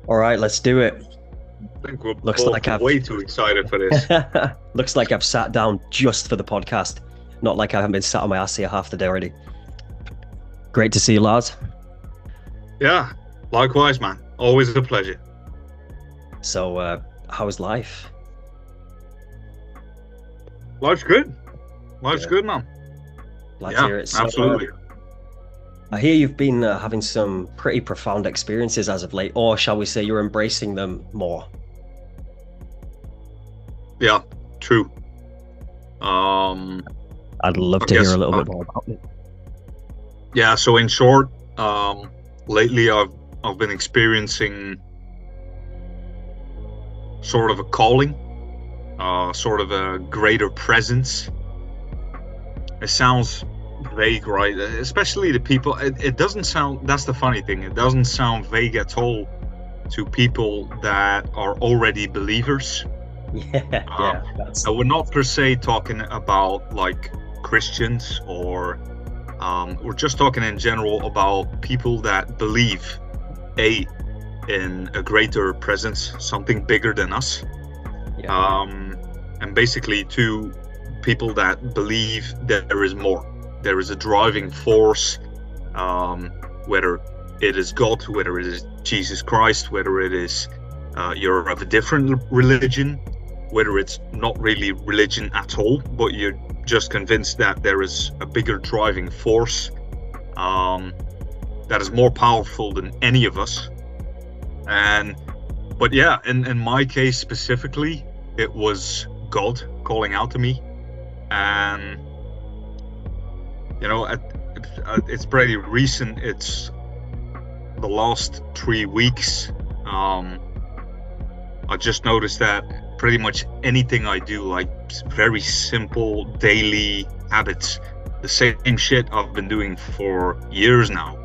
All right, let's do it. I think we're Looks both like I've way too excited for this. looks like I've sat down just for the podcast. Not like I haven't been sat on my ass here half the day already. Great to see you, Lars. Yeah, likewise, man. Always a pleasure. So, how's life? Life's good. Life's Good. good, man. Glad to Yeah, hear it. So, absolutely. I hear you've been having some pretty profound experiences as of late, or shall we say you're embracing them more? Yeah, true. Um, I'd love I to hear guess. a little bit more about it. Yeah. So in short, lately I've been experiencing sort of a calling, sort of a greater presence. It sounds vague, right? Especially to people. It doesn't sound. That's the funny thing. It doesn't sound vague at all to people that are already believers. Yeah, that's We're not per se talking about like Christians or we're just talking in general about people that believe in a greater presence, something bigger than us. yeah, And basically two, people that believe that there is more. There is a driving force, whether it is God, whether it is Jesus Christ, whether it is you're of a different religion, whether it's not really religion at all, but you're just convinced that there is a bigger driving force that is more powerful than any of us. But yeah, in my case specifically, it was God calling out to me. And you know, it's pretty recent. It's the last 3 weeks. I just noticed that pretty much anything I do, like very simple daily habits, the same shit I've been doing for years now,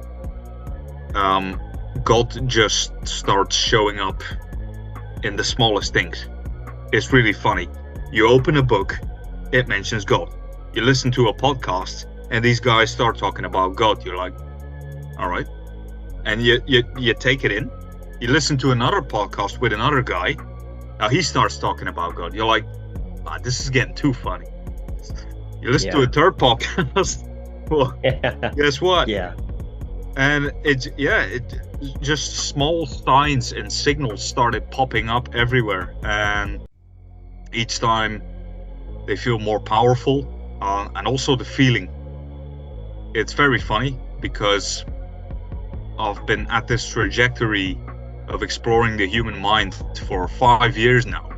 God just starts showing up in the smallest things. It's really funny. You open a book, it mentions God. You listen to a podcast, and these guys start talking about God. You're like, all right. And you take it in. You listen to another podcast with another guy. Now he starts talking about God. You're like, this is getting too funny. You listen to a third podcast. Well, guess what? Yeah. And it just small signs and signals started popping up everywhere. And each time they feel more powerful. And also the feeling. It's very funny because I've been at this trajectory of exploring the human mind for 5 years now.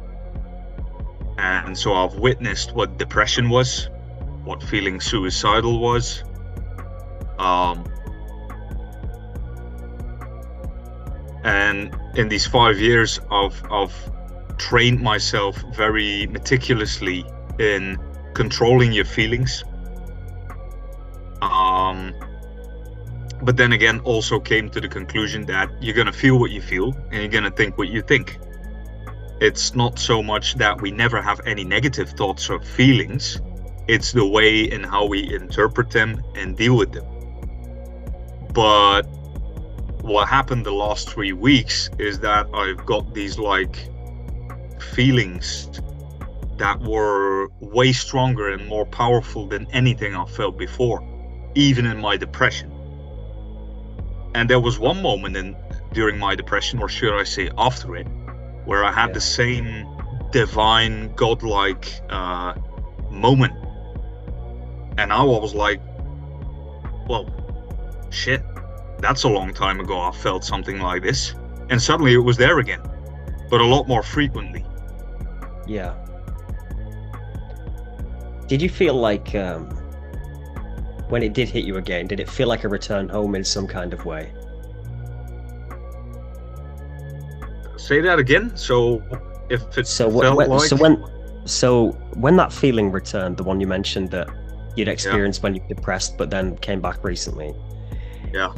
And so I've witnessed what depression was, what feeling suicidal was. And in these 5 years, I've trained myself very meticulously in controlling your feelings. But then again, also came to the conclusion that you're gonna feel what you feel and you're gonna think what you think. It's not so much that we never have any negative thoughts or feelings, it's the way in how we interpret them and deal with them. But what happened the last 3 weeks is that I've got these like feelings that were way stronger and more powerful than anything I felt before, even in my depression. And there was one moment during my depression, or should I say after it, where I had the same divine, godlike moment. And now I was like, well, shit, that's a long time ago I felt something like this. And suddenly it was there again, but a lot more frequently. Yeah. Did you feel like, when it did hit you again, did it feel like a return home in some kind of way? Say that again. So if it So felt when, like... when that feeling returned, the one you mentioned that you'd experienced when you were depressed, but then came back recently. Yeah.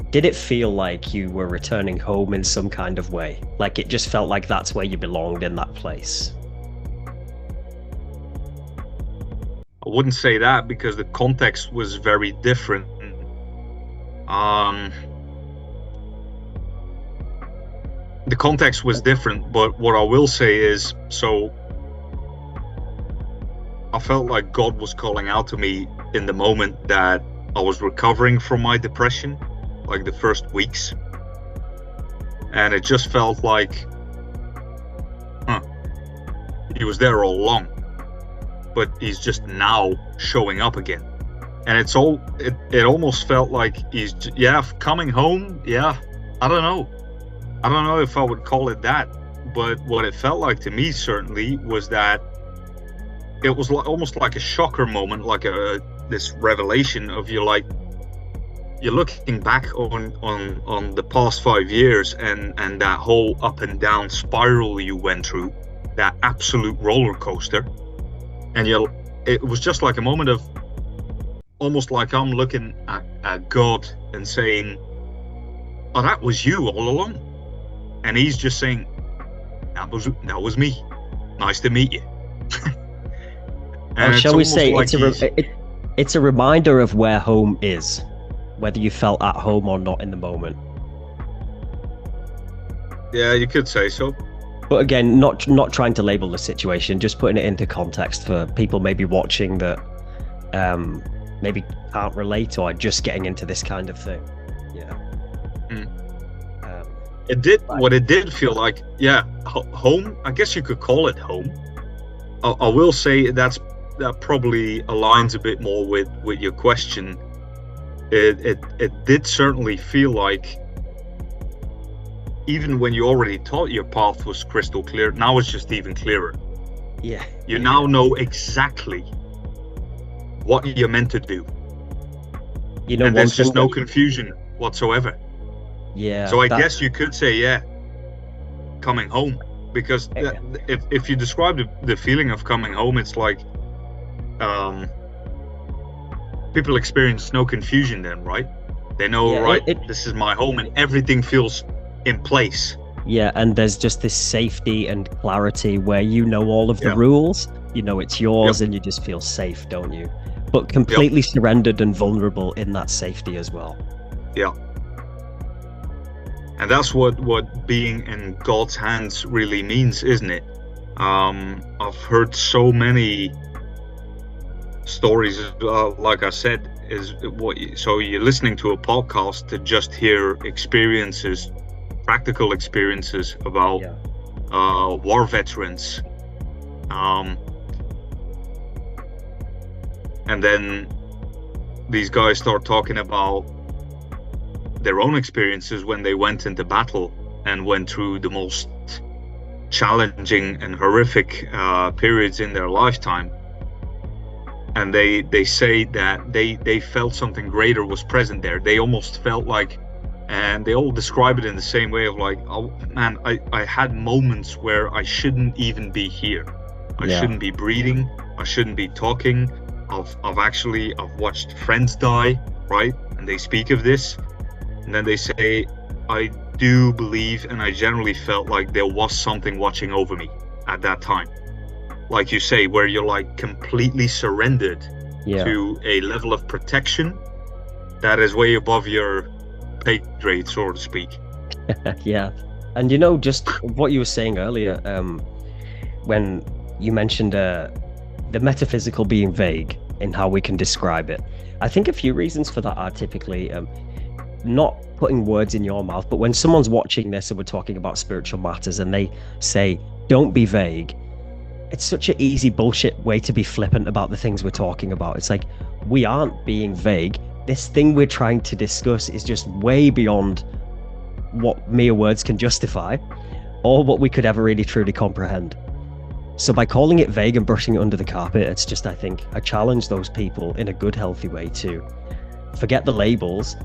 Did it feel like you were returning home in some kind of way? Like it just felt like that's where you belonged, in that place? I wouldn't say that because the context was very different. the context was different, but what I will say is, so I felt like God was calling out to me in the moment that I was recovering from my depression, like the first weeks. And it just felt like, he was there all along, but he's just now showing up again. And it almost felt like he's, coming home. Yeah, I don't know if I would call it that, but what it felt like to me certainly was that it was almost like a shocker moment, like this revelation of you're looking back on the past 5 years and that whole up and down spiral you went through, that absolute roller coaster, and it was just like a moment of almost like I'm looking at God and saying, oh, that was you all along, and he's just saying, that was me, nice to meet you. And shall we say like it's a reminder of where home is, whether you felt at home or not in the moment. Yeah, you could say so. But again, not trying to label the situation, just putting it into context for people maybe watching that maybe can't relate or are just getting into this kind of thing. Yeah. What it did feel like, home, I guess you could call it home. I will say that probably aligns a bit more with your question. It did certainly feel like, even when you already thought your path was crystal clear, now it's just even clearer. Yeah. You now know exactly what you're meant to do. You know, and there's just no confusion whatsoever. Yeah. So I guess you could say, coming home, because if you describe the feeling of coming home, it's like people experience no confusion then, right? They know, this is my home, and everything feels in place. Yeah, and there's just this safety and clarity where you know all of the rules, you know it's yours, and you just feel safe, don't you? But completely surrendered and vulnerable in that safety as well. Yeah. And that's what being in God's hands really means, isn't it? I've heard so many stories, like I said, so you're listening to a podcast to just hear experiences, practical experiences about war veterans, and then these guys start talking about their own experiences when they went into battle and went through the most challenging and horrific periods in their lifetime, and they say that they felt something greater was present there. They almost felt like, and they all describe it in the same way of like, oh man, I had moments where I shouldn't even be here. I shouldn't be breathing. I shouldn't be talking. I've watched friends die, right? And they speak of this, and then they say, I do believe, and I generally felt like there was something watching over me at that time. Like you say, where you're like completely surrendered to a level of protection that is way above your pay grade, so to speak. Yeah. And you know, just what you were saying earlier, when you mentioned the metaphysical being vague in how we can describe it, I think a few reasons for that are typically not putting words in your mouth, but when someone's watching this and we're talking about spiritual matters and they say, don't be vague, it's such an easy bullshit way to be flippant about the things we're talking about. It's like, we aren't being vague. This thing we're trying to discuss is just way beyond what mere words can justify or what we could ever really truly comprehend. So by calling it vague and brushing it under the carpet, it's just, I think, I challenge those people in a good, healthy way to forget the labels,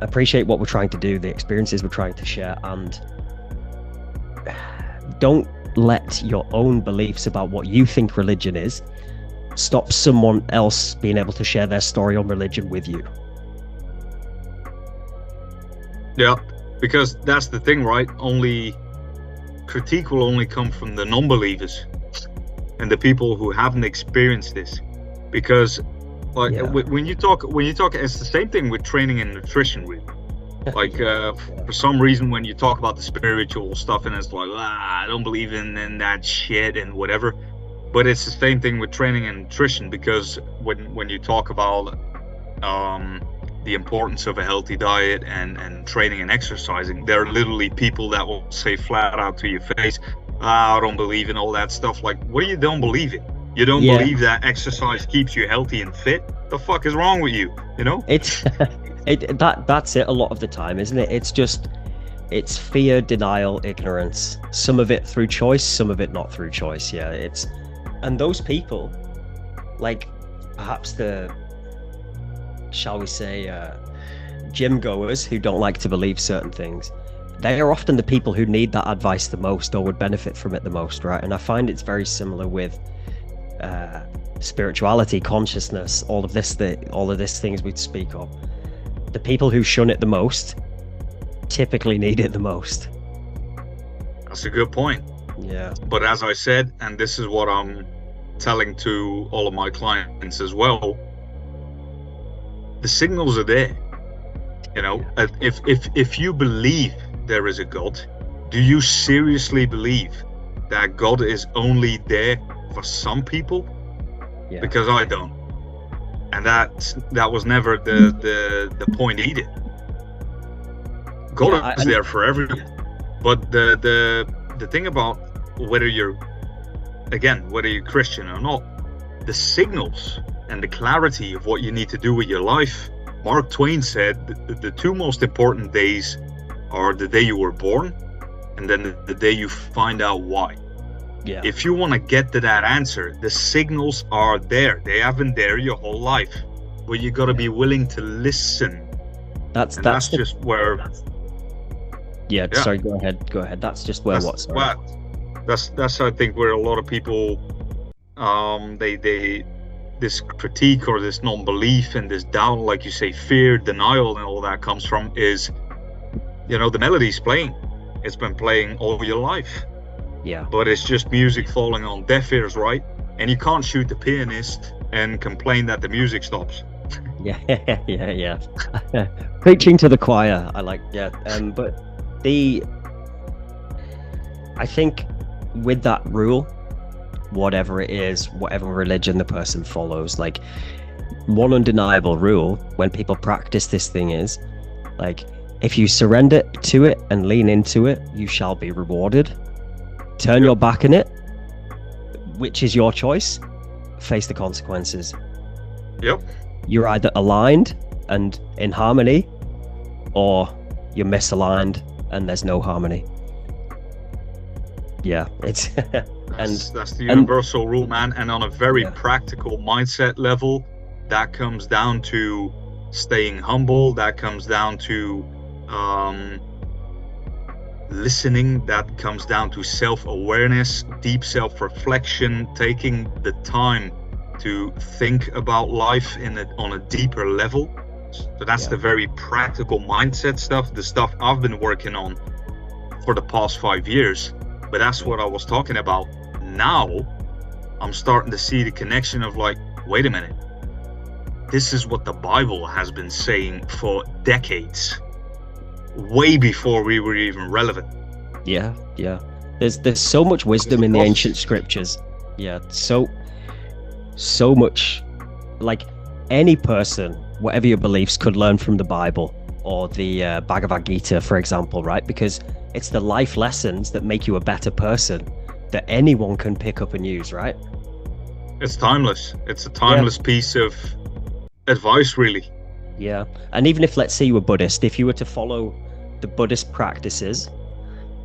appreciate what we're trying to do, the experiences we're trying to share, and don't let your own beliefs about what you think religion is stop someone else being able to share their story on religion with you. Yeah, because that's the thing, right? Critique will only come from the non-believers and the people who haven't experienced this. Because when you talk, it's the same thing with training and nutrition, really. Like for some reason, when you talk about the spiritual stuff, and it's like, I don't believe in that shit and whatever. But it's the same thing with training and nutrition, because when you talk about the importance of a healthy diet and training and exercising, there are literally people that will say flat out to your face, I don't believe in all that stuff. Like, what do you don't believe in? You don't Yeah. believe that exercise keeps you healthy and fit? The fuck is wrong with you? You know? It's that's it a lot of the time, isn't it? It's fear, denial, ignorance. Some of it through choice, some of it not through choice. Yeah, and those people, like perhaps the, shall we say, gym goers who don't like to believe certain things, they are often the people who need that advice the most or would benefit from it the most, right? And I find it's very similar with spirituality, consciousness, all of these things we speak of. The people who shun it the most typically need it the most. That's a good point. Yeah. But as I said, and this is what I'm telling to all of my clients as well, the signals are there. You know, if you believe there is a God, do you seriously believe that God is only there for some people? Yeah. Because I don't. And that was never the point either. God is there for everyone. But the thing about whether you're Christian or not, the signals and the clarity of what you need to do with your life. Mark Twain said the two most important days are the day you were born and then the day you find out why. Yeah. If you want to get to that answer, the signals are there. They have been there your whole life, but you got to be willing to listen. That's just where. Yeah. Sorry. Go ahead. That's just where that's I think where a lot of people, they this critique or this non-belief and this doubt, like you say, fear, denial, and all that comes from is, you know, the melody's playing. It's been playing all your life. Yeah. But it's just music falling on deaf ears, right? And you can't shoot the pianist and complain that the music stops. Yeah. Preaching to the choir. I like. Yeah. But I think with that rule, whatever it is, whatever religion the person follows, like one undeniable rule when people practice this thing is, like, if you surrender to it and lean into it, you shall be rewarded. Turn your back on it, which is your choice, face the consequences. Yep. You're either aligned and in harmony, or you're misaligned and there's no harmony. Yeah, it's that's the universal rule, man. And on a very practical mindset level, that comes down to staying humble. That comes down to listening. That comes down to self-awareness, deep self-reflection, taking the time to think about life on a deeper level. So that's the very practical mindset stuff, the stuff I've been working on for the past 5 years. But that's what I was talking about. Now I'm starting to see the connection of, like, wait a minute, this is what the Bible has been saying for decades, way before we were even relevant. Yeah. There's so much wisdom in the ancient scriptures. Yeah, so much. Like, any person, whatever your beliefs, could learn from the Bible or the Bhagavad Gita, for example, right? Because it's the life lessons that make you a better person that anyone can pick up and use, right? It's timeless. It's a timeless piece of advice, really. Yeah. And even if, let's say, you were Buddhist, if you were to follow the Buddhist practices,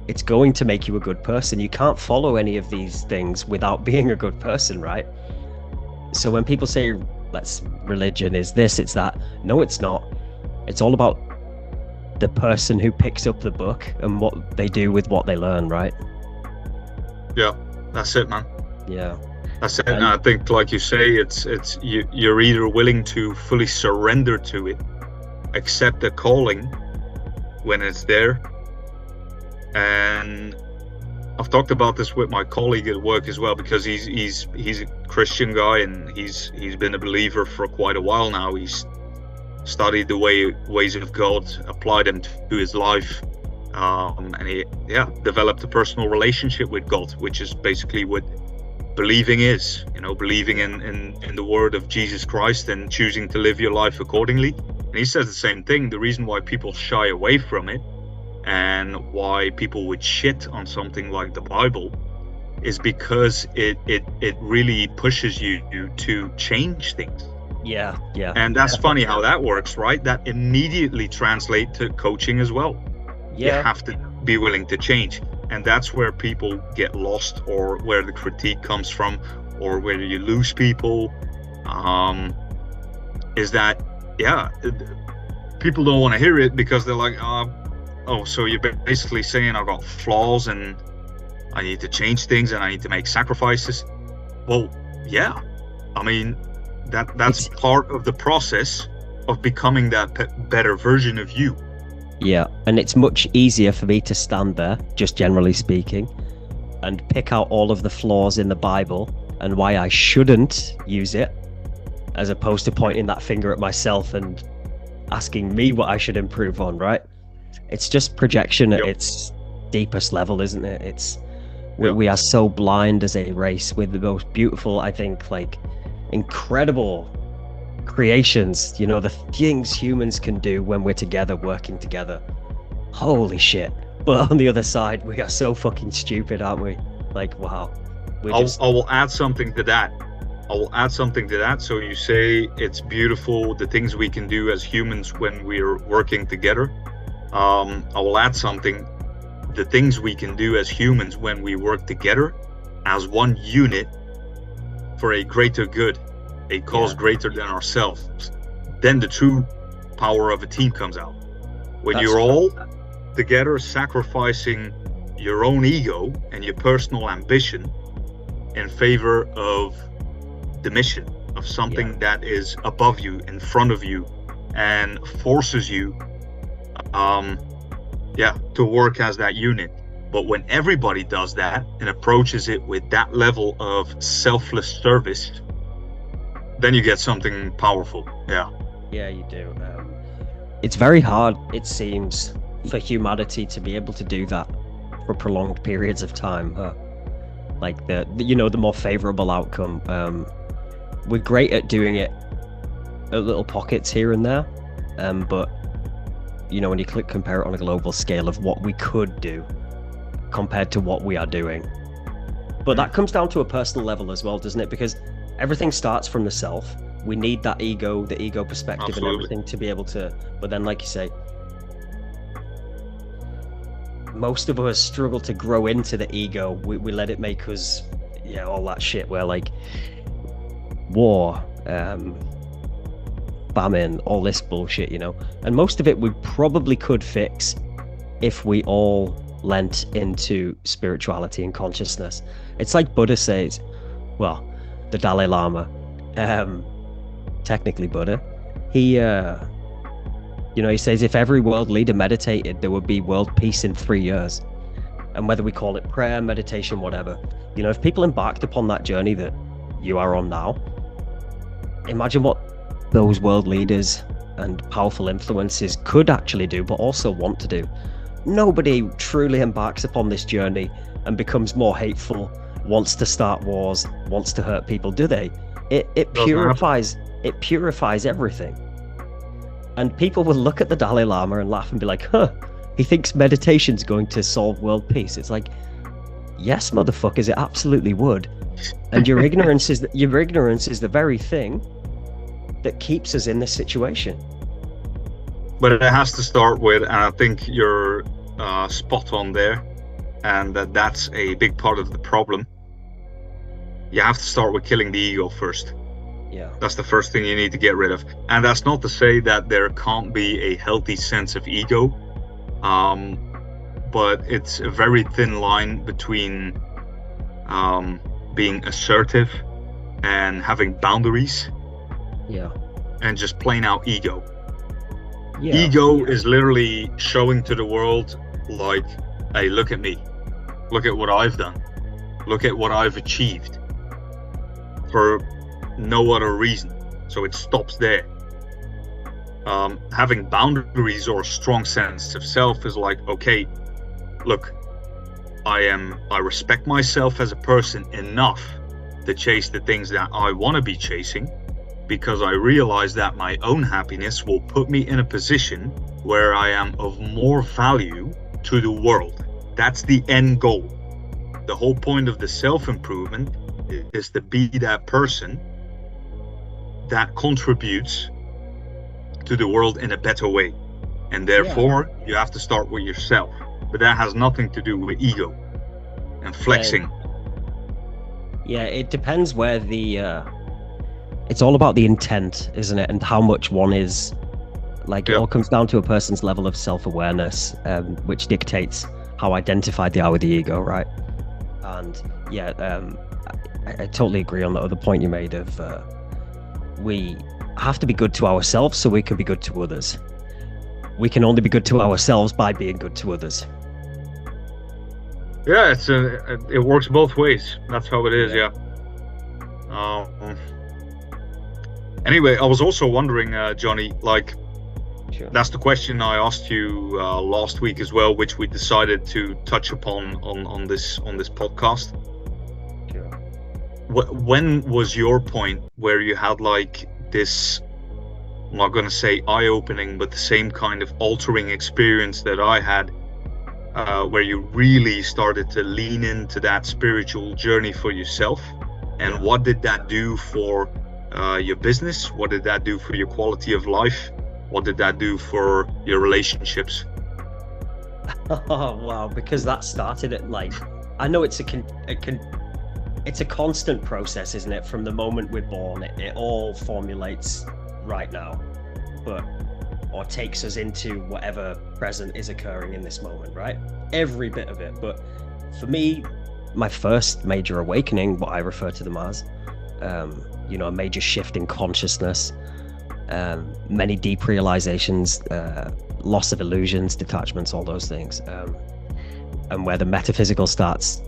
it's going to make you a good person. You can't follow any of these things without being a good person, right? So when people say, religion is this, it's that, no, it's not. It's all about the person who picks up the book and what they do with what they learn, right? Yeah, that's it, man. Yeah. That's it. And I think, like you say, you're either willing to fully surrender to it, accept the calling when it's there. And I've talked about this with my colleague at work as well, because he's a Christian guy and he's been a believer for quite a while now. He's studied the ways of God, applied them to his life, and he developed a personal relationship with God, which is basically what believing is, believing in the word of Jesus Christ and choosing to live your life accordingly. And he says the same thing. The reason why people shy away from it and why people would shit on something like the Bible is because it really pushes you to change things. Yeah. And that's funny how that works, right? That immediately translates to coaching as well. You have to be willing to change. And that's where people get lost, or where the critique comes from, or where you lose people, is that, people don't want to hear it because they're like, oh, so you're basically saying I've got flaws and I need to change things and I need to make sacrifices. Well, yeah. I mean, that's part of the process of becoming that better version of you. Yeah, and it's much easier for me to stand there, just generally speaking, and pick out all of the flaws in the Bible and why I shouldn't use it, as opposed to pointing that finger at myself and asking me what I should improve on, right? It's just projection at its deepest level, isn't it? We are so blind as a race with the most beautiful, I think, like, incredible creations, the things humans can do when we're together, working together. Holy shit. But on the other side, we are so fucking stupid, aren't we? Like, wow. I will add something to that. So you say it's beautiful, the things we can do as humans when we're working together. I will add something. The things we can do as humans when we work together as one unit for a greater good, a cause greater than ourselves, then the true power of a team comes out. When you're all together sacrificing your own ego and your personal ambition in favor of the mission of something that is above you, in front of you, and forces you to work as that unit. But when everybody does that and approaches it with that level of selfless service, then you get something powerful. Yeah, you do. It's very hard, it seems, for humanity to be able to do that for prolonged periods of time. Like the more favorable outcome. We're great at doing it at little pockets here and there, but when you compare it on a global scale of what we could do compared to what we are doing. But that comes down to a personal level as well, doesn't it? Because everything starts from the self. We need that ego, the ego perspective. Absolutely. And everything to be able to, but then, like you say, most of us struggle to grow into the ego. We let it make us, all that shit where, like, war, famine, all this bullshit, and most of it we probably could fix if we all lent into spirituality and consciousness. It's like Buddha says, well, the Dalai Lama, technically Buddha, he says if every world leader meditated, there would be world peace in 3 years. And whether we call it prayer, meditation, whatever, if people embarked upon that journey that you are on now, imagine what those world leaders and powerful influences could actually do, but also want to do. Nobody truly embarks upon this journey and becomes more hateful, wants to start wars, wants to hurt people, do they? It purifies everything. And people will look at the Dalai Lama and laugh and be like, he thinks meditation's going to solve world peace. It's like, yes, motherfuckers, it absolutely would. And your ignorance is the very thing that keeps us in this situation. But it has to start with, and I think you're spot on there, and that's a big part of the problem. You have to start with killing the ego first. Yeah. That's the first thing you need to get rid of. And that's not to say that there can't be a healthy sense of ego, but it's a very thin line between being assertive and having boundaries. Yeah. And just plain out ego. Yeah. Ego is literally showing to the world, like, hey, look at me. Look at what I've done. Look at what I've achieved. For no other reason. So it stops there. Having boundaries or a strong sense of self is like, okay, look, I respect myself as a person enough to chase the things that I want to be chasing, because I realize that my own happiness will put me in a position where I am of more value to the world. That's the end goal. The whole point of the self-improvement is to be that person that contributes to the world in a better way. And therefore, you have to start with yourself. But that has nothing to do with ego and flexing. Yeah, it depends where it's all about the intent, isn't it? And how much one is, like, it all comes down to a person's level of self-awareness, which dictates how identified they are with the ego, right? And I totally agree on the other point you made of we have to be good to ourselves so we can be good to others. We can only be good to ourselves by being good to others. Yeah, it works both ways. That's how it is. Yeah. Anyway, I was also wondering, Jonny, like, Sure. That's the question I asked you last week as well, which we decided to touch upon on this podcast. Sure. When was your point where you had like this, I'm not going to say eye-opening, but the same kind of altering experience that I had, where you really started to lean into that spiritual journey for yourself? And what did that do for your business? What did that do for your quality of life? What did that do for your relationships? Oh wow! Because that started at, like, I know it's it's a constant process, isn't it? From the moment we're born, it all formulates right now, or takes us into whatever present is occurring in this moment, right? Every bit of it. But for me, my first major awakening, what I refer to them as, a major shift in consciousness. Many deep realizations, loss of illusions, detachments, all those things, and where the metaphysical starts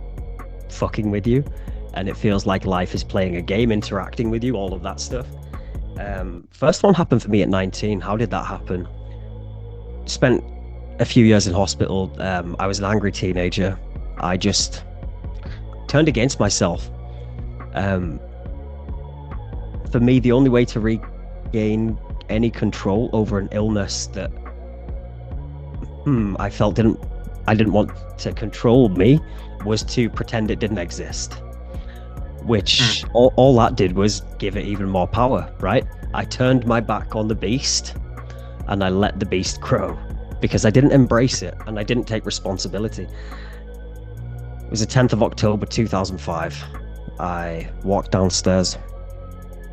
fucking with you and it feels like life is playing a game, interacting with you, all of that stuff. First one happened for me at 19. How did that happen? Spent a few years in hospital. I was an angry teenager. I just turned against myself. For me, the only way to regain any control over an illness that I felt I didn't want to control me was to pretend it didn't exist, which all that did was give it even more power, right? I turned my back on the beast and I let the beast grow because I didn't embrace it and I didn't take responsibility. It was the 10th of October 2005. I walked downstairs.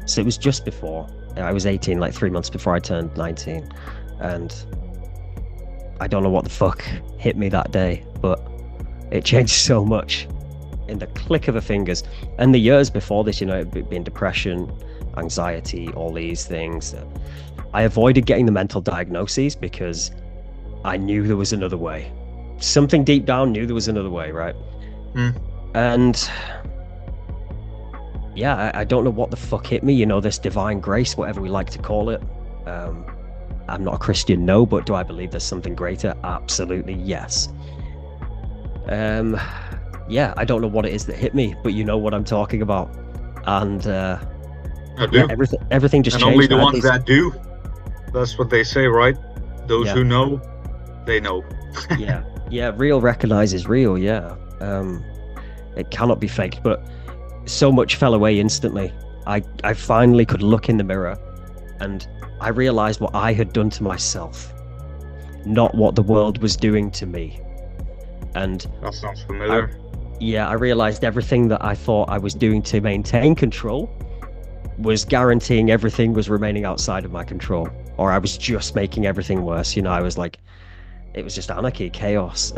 So it was just before I was 18, like 3 months before I turned 19, and I don't know what the fuck hit me that day, but it changed so much in the click of a fingers. And the years before this, it'd been depression, anxiety, all these things. I avoided getting the mental diagnoses because I knew there was another way. Something deep down knew there was another way, right? And yeah, I don't know what the fuck hit me, this divine grace, whatever we like to call it. I'm not a Christian, no, but do I believe there's something greater? Absolutely, yes. Yeah, I don't know what it is that hit me, but you know what I'm talking about. And I do. Yeah, everything just and changed. Only the ones that do. That's what they say, right? Those who know, they know. yeah, real recognizes real, yeah. It cannot be faked, but so much fell away instantly. I finally could look in the mirror and I realized what I had done to myself, not what the world was doing to me. And that sounds familiar. I realized everything that I thought I was doing to maintain control was guaranteeing everything was remaining outside of my control, or I was just making everything worse. I was like, it was just anarchy, chaos,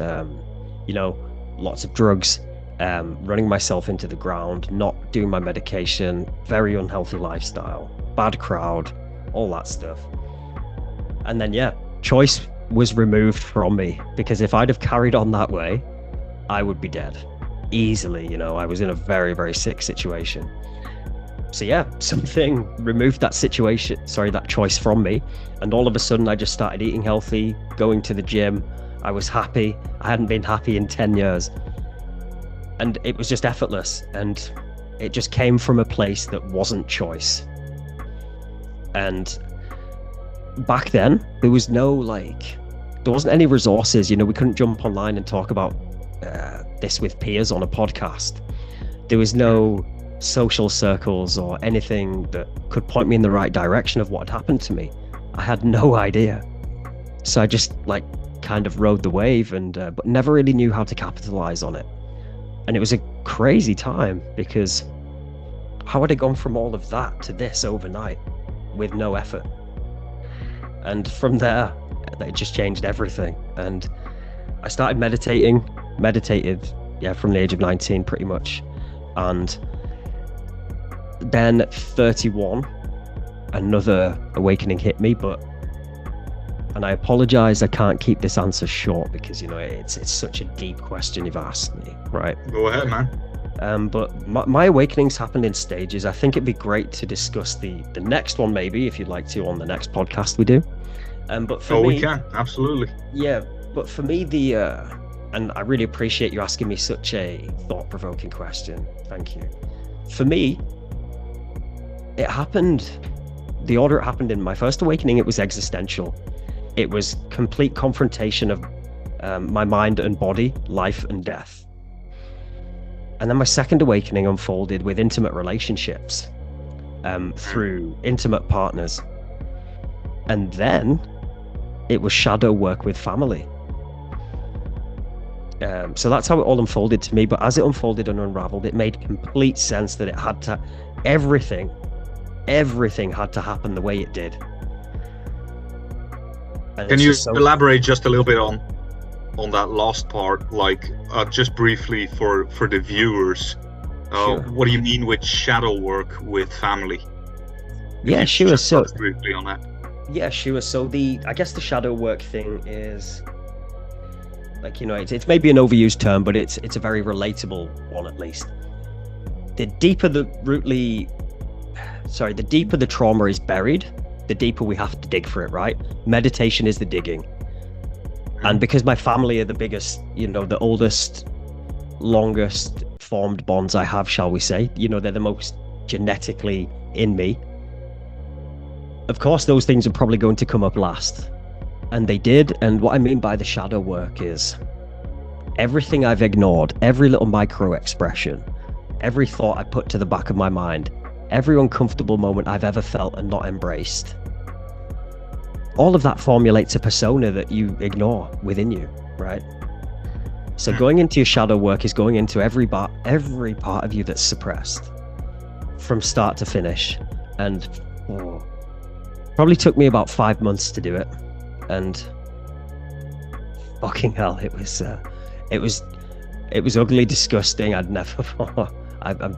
lots of drugs, running myself into the ground, not doing my medication, very unhealthy lifestyle, bad crowd, all that stuff. And then choice was removed from me, because if I'd have carried on that way, I would be dead easily. I was in a very, very sick situation. So yeah, something removed that that choice from me. And all of a sudden I just started eating healthy, going to the gym. I was happy. I hadn't been happy in 10 years. And it was just effortless. And it just came from a place that wasn't choice. And back then, there wasn't any resources. We couldn't jump online and talk about this with peers on a podcast. There was no social circles or anything that could point me in the right direction of what had happened to me. I had no idea. So I just kind of rode the wave but never really knew how to capitalize on it. And it was a crazy time, because how had I gone from all of that to this overnight with no effort? And from there, it just changed everything. And I started meditated, from the age of 19 pretty much. And then at 31, another awakening hit me, and I apologize, I can't keep this answer short, because it's such a deep question you've asked me, right? Go ahead, man. But my awakenings happened in stages. I think it'd be great to discuss the next one, maybe, if you'd like to, on the next podcast we do. But for me, we can, absolutely. Yeah, but for me, and I really appreciate you asking me such a thought-provoking question. Thank you. For me, it happened, the order it happened in. My first awakening, it was existential. It was complete confrontation of my mind and body, life and death. And then my second awakening unfolded with intimate relationships, through intimate partners. And then it was shadow work with family. So that's how it all unfolded to me. But as it unfolded and unraveled, it made complete sense that everything had to happen the way it did. And can you elaborate just a little bit on that last part, just briefly for the viewers? Sure. What do you mean with shadow work with family? Yeah, sure. So briefly on that. Yeah, sure. So I guess the shadow work thing is, it's maybe an overused term, but it's a very relatable one, at least. The deeper the trauma is buried, the deeper we have to dig for it, right? Meditation is the digging. And because my family are the biggest, the oldest, longest formed bonds I have, shall we say, they're the most genetically in me. Of course, those things are probably going to come up last. And they did. And what I mean by the shadow work is everything I've ignored, every little micro expression, every thought I put to the back of my mind, every uncomfortable moment I've ever felt and not embraced. All of that formulates a persona that you ignore within you, right? So going into your shadow work is going into every part of you that's suppressed from start to finish. And probably took me about 5 months to do it. And fucking hell, it was ugly, disgusting. I'd never I'm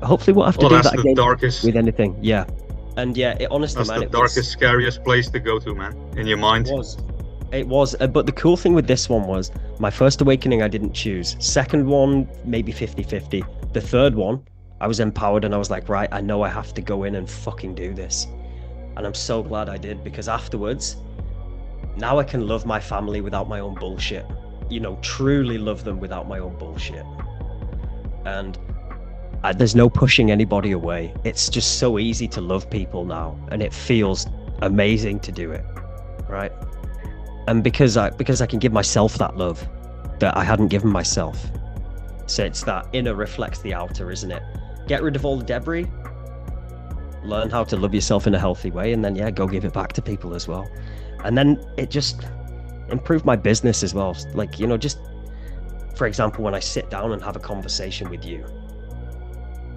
hopefully won't have to do that again with anything. Yeah. And yeah, honestly, that's the darkest, scariest place to go to, man, in your mind. It was. But the cool thing with this one was my first awakening I didn't choose. Second one, maybe 50-50. The third one, I was empowered and I was like, right, I know I have to go in and fucking do this. And I'm so glad I did, because afterwards, now I can love my family without my own bullshit. Truly love them without my own bullshit. And there's no pushing anybody away. It's just so easy to love people now, and it feels amazing to do it, right? And because I can give myself that love that I hadn't given myself. So it's that inner reflects the outer, isn't it? Get rid of all the debris, learn how to love yourself in a healthy way, and then go give it back to people as well. And then it just improved my business as well. Just for example, when I sit down and have a conversation with you,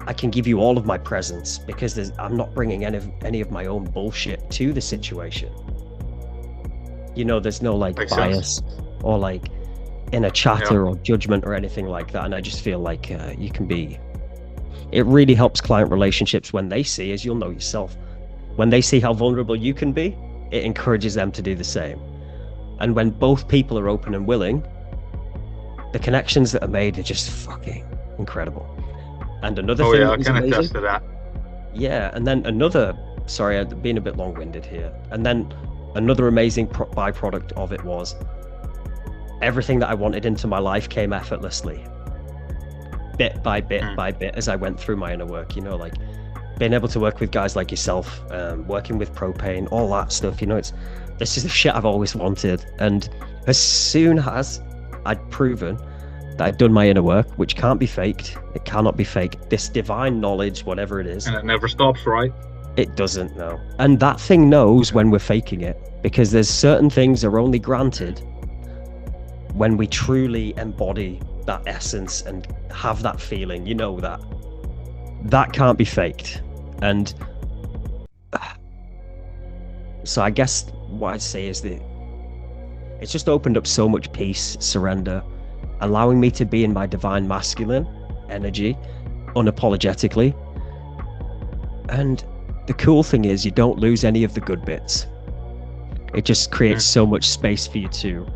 I can give you all of my presence, because I'm not bringing any of my own bullshit to the situation. There's no bias or inner chatter or judgment or anything like that. And I just feel like you can be. It really helps client relationships when they see, as you'll know yourself, when they see how vulnerable you can be, it encourages them to do the same. And when both people are open and willing, the connections that are made are just fucking incredible. And another thing I can attest to that. Yeah, and then sorry, I'm being a bit long-winded here. And then another amazing byproduct of it was everything that I wanted into my life came effortlessly, bit by bit Mm. by bit, as I went through my inner work, like being able to work with guys like yourself, working with propane, all that stuff, this is the shit I've always wanted. And as soon as I'd proven that I'd done my inner work, which can't be faked, it cannot be faked, this divine knowledge, whatever it is, And it never stops, right? it doesn't know. And that thing knows when we're faking it, because there's certain things are only granted when we truly embody that essence and have that feeling, that can't be faked. And so I guess what I'd say is that it's just opened up so much peace, surrender, allowing me to be in my divine masculine energy unapologetically. And the cool thing is you don't lose any of the good bits. It just creates so much space for you to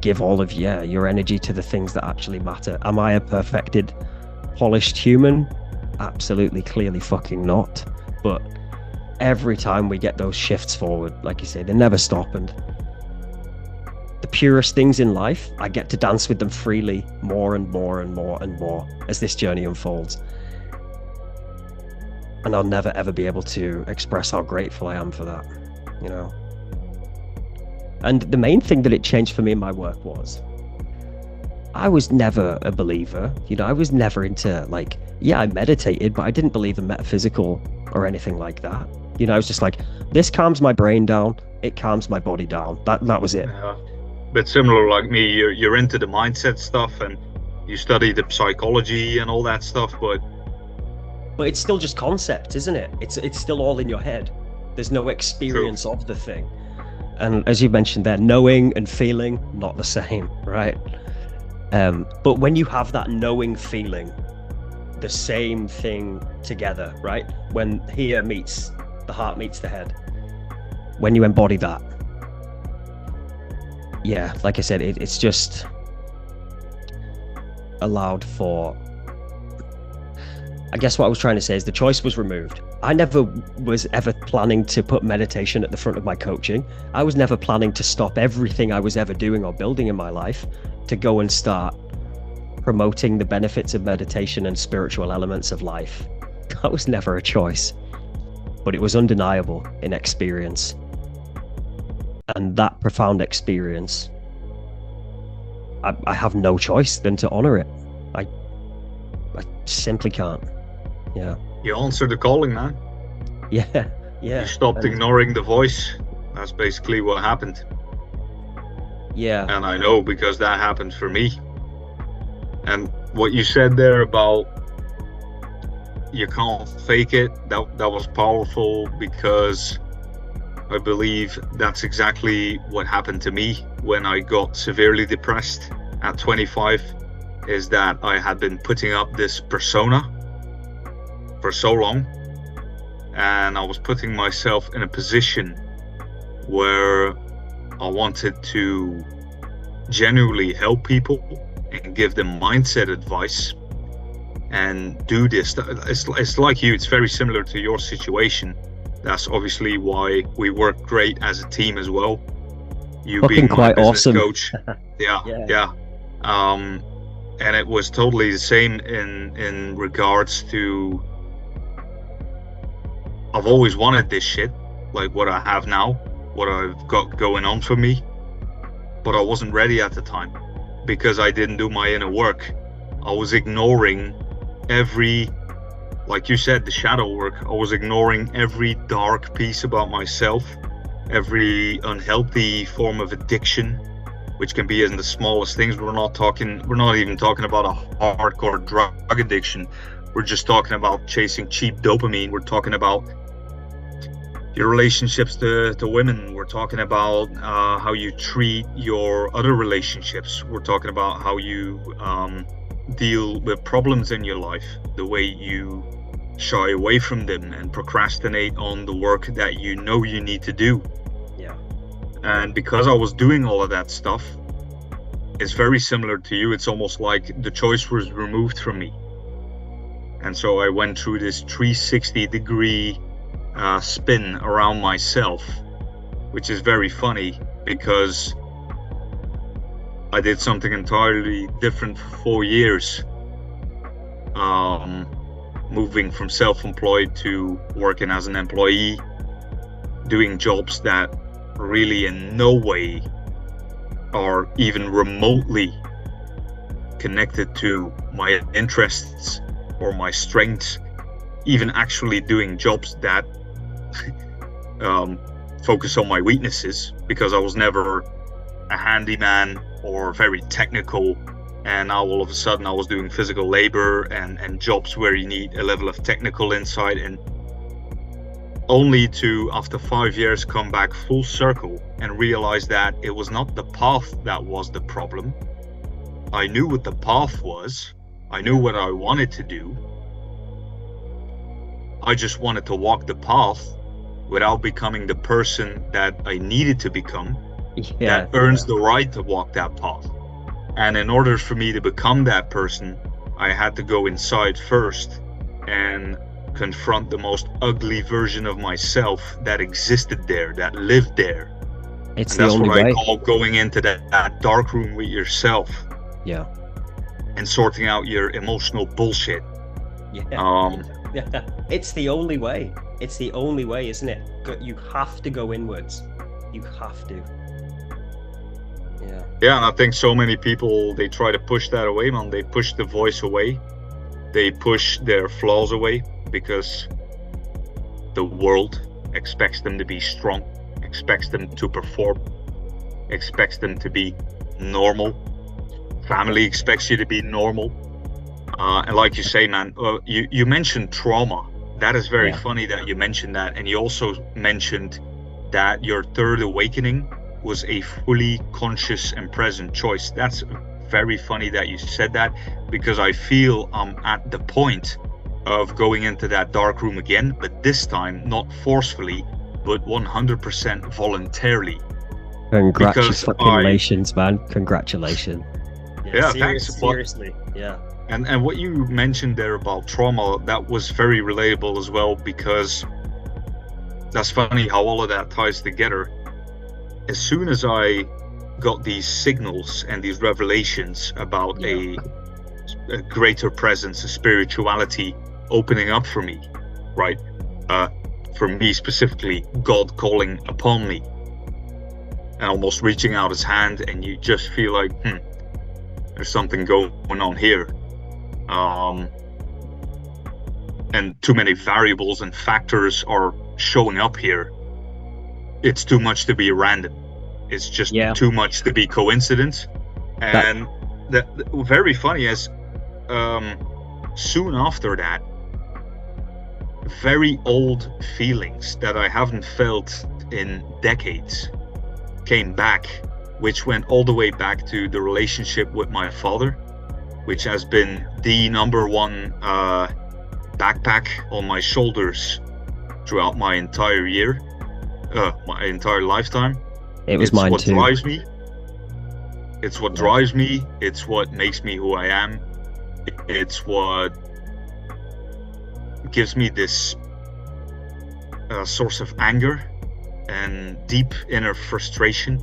give all of your energy to the things that actually matter. Am I a perfected, polished human? Absolutely, clearly fucking not. But every time we get those shifts forward, like you say, they never stop. And the purest things in life, I get to dance with them freely more and more and more and more as this journey unfolds. And I'll never ever be able to express how grateful I am for that, And the main thing that it changed for me in my work was I was never a believer. I was never into I meditated, but I didn't believe in metaphysical or anything like that. I was just like, this calms my brain down, it calms my body down. That was it. Yeah. But similar like me, you're into the mindset stuff and you study the psychology and all that stuff, but it's still just concept, isn't it? It's still all in your head. There's no experience of the thing. And as you mentioned there, knowing and feeling, not the same, right? But when you have that knowing feeling, the same thing together, right? When the heart meets the head. When you embody that. Yeah, like I said, it's just allowed for... I guess what I was trying to say is the choice was removed. I never was ever planning to put meditation at the front of my coaching. I was never planning to stop everything I was ever doing or building in my life to go and start promoting the benefits of meditation and spiritual elements of life. That was never a choice, but it was undeniable in experience. And that profound experience, I have no choice than to honor it. I simply can't. Yeah. You answered the calling, man. Yeah. You stopped ignoring the voice. That's basically what happened. Yeah. And I know because that happened for me. And what you said there about you can't fake it, that was powerful, because I believe that's exactly what happened to me when I got severely depressed at 25, is that I had been putting up this persona for so long, and I was putting myself in a position where I wanted to genuinely help people and give them mindset advice and do this. It's like you, it's very similar to your situation. That's obviously why we work great as a team as well. You fucking being my quite business awesome coach. Yeah. And it was totally the same in regards to, I've always wanted this shit, like what I have now, what I've got going on for me, but I wasn't ready at the time because I didn't do my inner work. I was ignoring every, like you said, the shadow work. I was ignoring every dark piece about myself, every unhealthy form of addiction, which can be in the smallest things. We're not even talking about a hardcore drug addiction. We're just talking about chasing cheap dopamine. We're talking about your relationships to women. We're talking about how you treat your other relationships. We're talking about how you deal with problems in your life, the way you shy away from them and procrastinate on the work that you know you need to do. Yeah. And because I was doing all of that stuff, it's very similar to you. It's almost like the choice was removed from me. And so I went through this 360-degree spin around myself, which is very funny because I did something entirely different for 4 years. Moving from self-employed to working as an employee, doing jobs that really in no way are even remotely connected to my interests or my strengths, even actually doing jobs that focus on my weaknesses, because I was never a handyman or very technical, and now all of a sudden I was doing physical labor and jobs where you need a level of technical insight, and only to, after 5 years, come back full circle and realize that it was not the path that was the problem. I knew what the path was. I knew what I wanted to do. I just wanted to walk the path without becoming the person that I needed to become, that earns the right to walk that path. And in order for me to become that person, I had to go inside first and confront the most ugly version of myself that existed there, that lived there. It's and the that's only what way. I call going into that dark room with yourself. Yeah. And sorting out your emotional bullshit. Yeah. It's the only way. It's the only way, isn't it? You have to go inwards. You have to. Yeah, and I think so many people, they try to push that away, man. They push the voice away. They push their flaws away because the world expects them to be strong, expects them to perform, expects them to be normal. Family expects you to be normal. And like you say, man, you mentioned trauma. That is very funny that you mentioned that. And you also mentioned that your third awakening was a fully conscious and present choice. That's very funny that you said that, because I feel I'm at the point of going into that dark room again, but this time not forcefully, but 100% voluntarily. Congratulations, man. Congratulations. Yeah, thanks. Seriously, yeah. And what you mentioned there about trauma, that was very relatable as well, because that's funny how all of that ties together. As soon as I got these signals and these revelations about a greater presence, a spirituality opening up for me, right? For me specifically, God calling upon me and almost reaching out his hand, and you just feel like, there's something going on here. And too many variables and factors are showing up here. It's too much to be random. It's just too much to be coincidence. And that very funny as soon after that, very old feelings that I haven't felt in decades came back, which went all the way back to the relationship with my father, which has been the number one backpack on my shoulders throughout my entire year, my entire lifetime. It was mine too. It's what drives me. It's what drives me. It's what makes me who I am. It's what gives me this source of anger and deep inner frustration.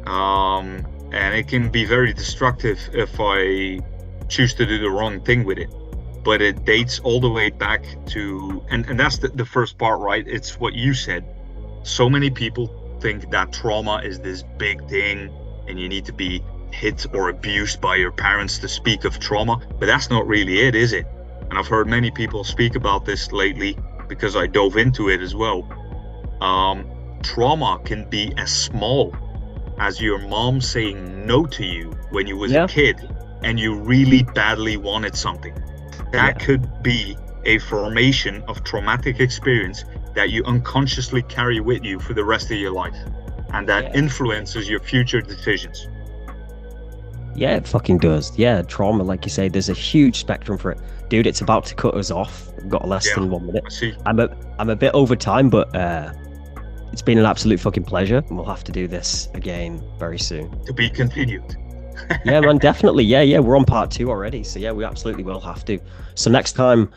And it can be very destructive if I choose to do the wrong thing with it. But it dates all the way back to, and that's the first part, right? It's what you said. So many people think that trauma is this big thing and you need to be hit or abused by your parents to speak of trauma, but that's not really it, is it? And I've heard many people speak about this lately because I dove into it as well. Trauma can be as small as your mom saying no to you when you was a kid and you really badly wanted something. That could be a formation of traumatic experience that you unconsciously carry with you for the rest of your life, and that influences your future decisions. Yeah, it fucking does. Yeah, trauma, like you say, there's a huge spectrum for it. Dude, it's about to cut us off. We've got less than 1 minute. I see. I'm a bit over time, but it's been an absolute fucking pleasure. And we'll have to do this again very soon. To be continued. Yeah, man, definitely. Yeah, yeah, we're on part 2 already. So yeah, we absolutely will have to. So next time